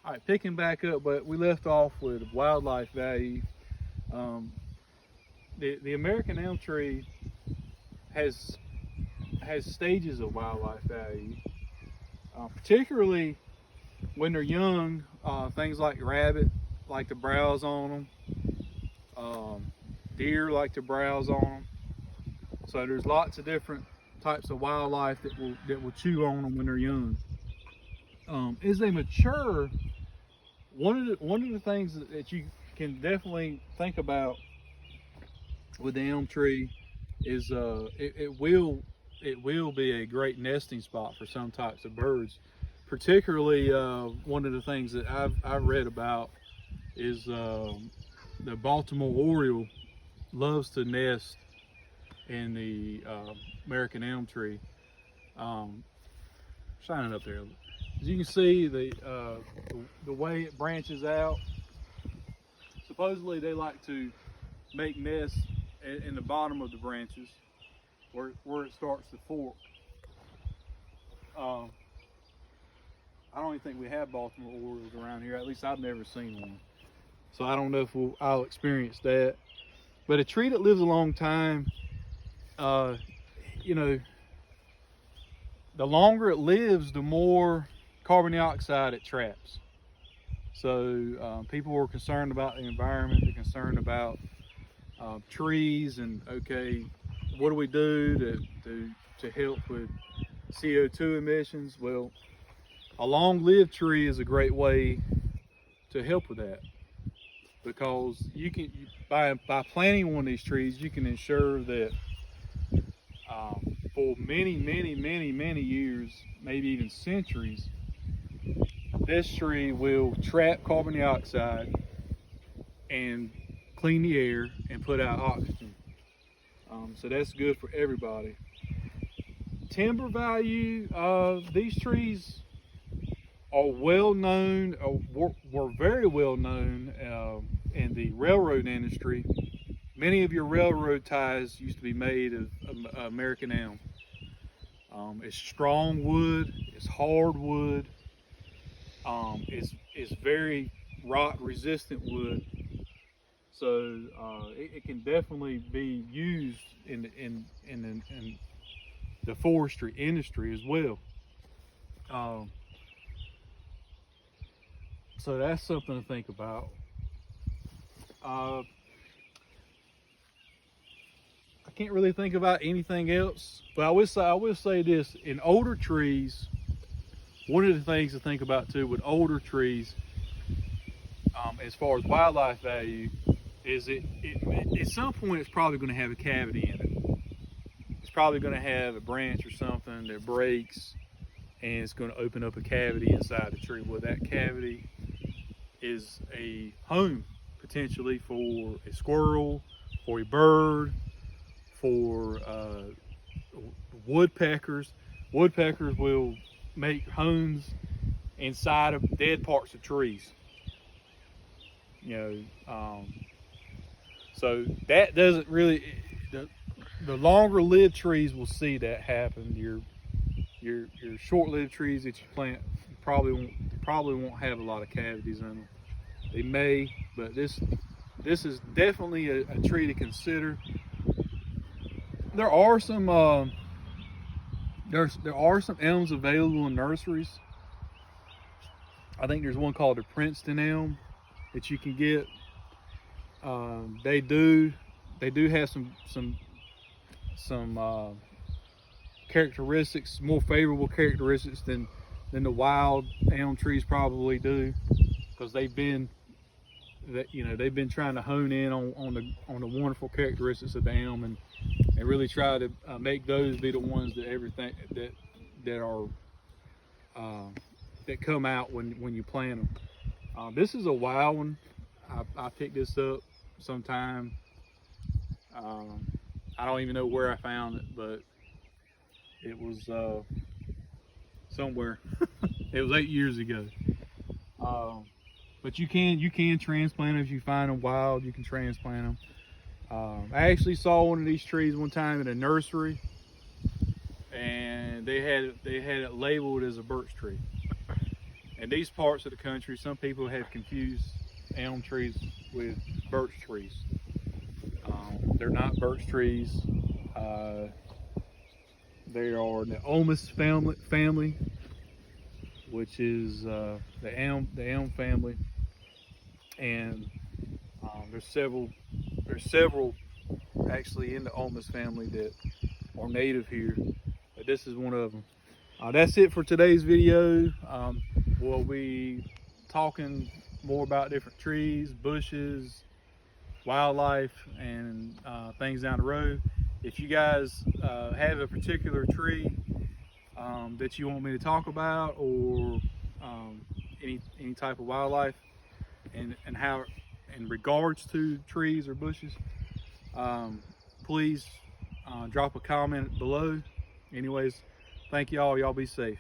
All right, picking back up, but we left off with wildlife value. Um, the American elm tree has stages of wildlife value, particularly when they're young. Things like rabbit like to browse on them. Deer like to browse on them. So there's lots of different types of wildlife that will chew on them when they're young. As they mature, one of the things that you can definitely think about with the elm tree is it will be a great nesting spot for some types of birds. Particularly, one of the things that I've read about is the Baltimore Oriole loves to nest in the American elm tree. Shining up there. As you can see, the way it branches out. Supposedly, they like to make nests in the bottom of the branches, where it starts to fork. I don't even think we have Baltimore Orioles around here. At least I've never seen one. So I don't know if I'll experience that. But a tree that lives a long time, you know, the longer it lives, the more carbon dioxide it traps. So people are concerned about the environment. They're concerned about trees and, okay, what do we do to help with CO2 emissions? Well, a long-lived tree is a great way to help with that, because you can by planting one of these trees, you can ensure that for many years, maybe even centuries, this tree will trap carbon dioxide and clean the air and put out oxygen. So that's good for everybody. Timber value, these trees are well known, were very well known in the railroad industry. Many of your railroad ties used to be made of American elm. It's strong wood, it's hard wood, it's very rot resistant wood. So it can definitely be used in the forestry industry as well. So that's something to think about. I can't really think about anything else, but I will say this: in older trees, one of the things to think about too with older trees, as far as wildlife value, is it at some point it's probably going to have a cavity in it. It's probably going to have a branch or something that breaks, and it's going to open up a cavity inside the tree. Well, that cavity is a home potentially for a squirrel, for a bird, for woodpeckers. Woodpeckers will make homes inside of dead parts of trees. So that doesn't really. The longer lived trees will see that happen. Your short-lived trees that you plant probably won't have a lot of cavities in them. They may, but this is definitely a tree to consider. There are some there are some elms available in nurseries. I think there's one called the Princeton elm that you can get. They do have some characteristics, more favorable characteristics than the wild elm trees probably do, because they've been trying to hone in on the wonderful characteristics of the elm and really try to make those be the ones that that come out when you plant them. This is a wild one. I picked this up sometime. I don't even know where I found it, but it was somewhere. It was 8 years ago. But you can transplant them if you find them wild. You can transplant them. I actually saw one of these trees one time in a nursery, and they had it labeled as a birch tree. In these parts of the country, some people have confused elm trees with birch trees. They're not birch trees. They are the Ulmus family, which is the elm family, and there's several actually in the Ulmus family that are native here, but this is one of them. That's it for today's video. We'll be talking more about different trees, bushes, wildlife, and things down the road. If you guys have a particular tree that you want me to talk about, or any type of wildlife, and how in regards to trees or bushes, please drop a comment below. Anyways, thank y'all. Y'all be safe.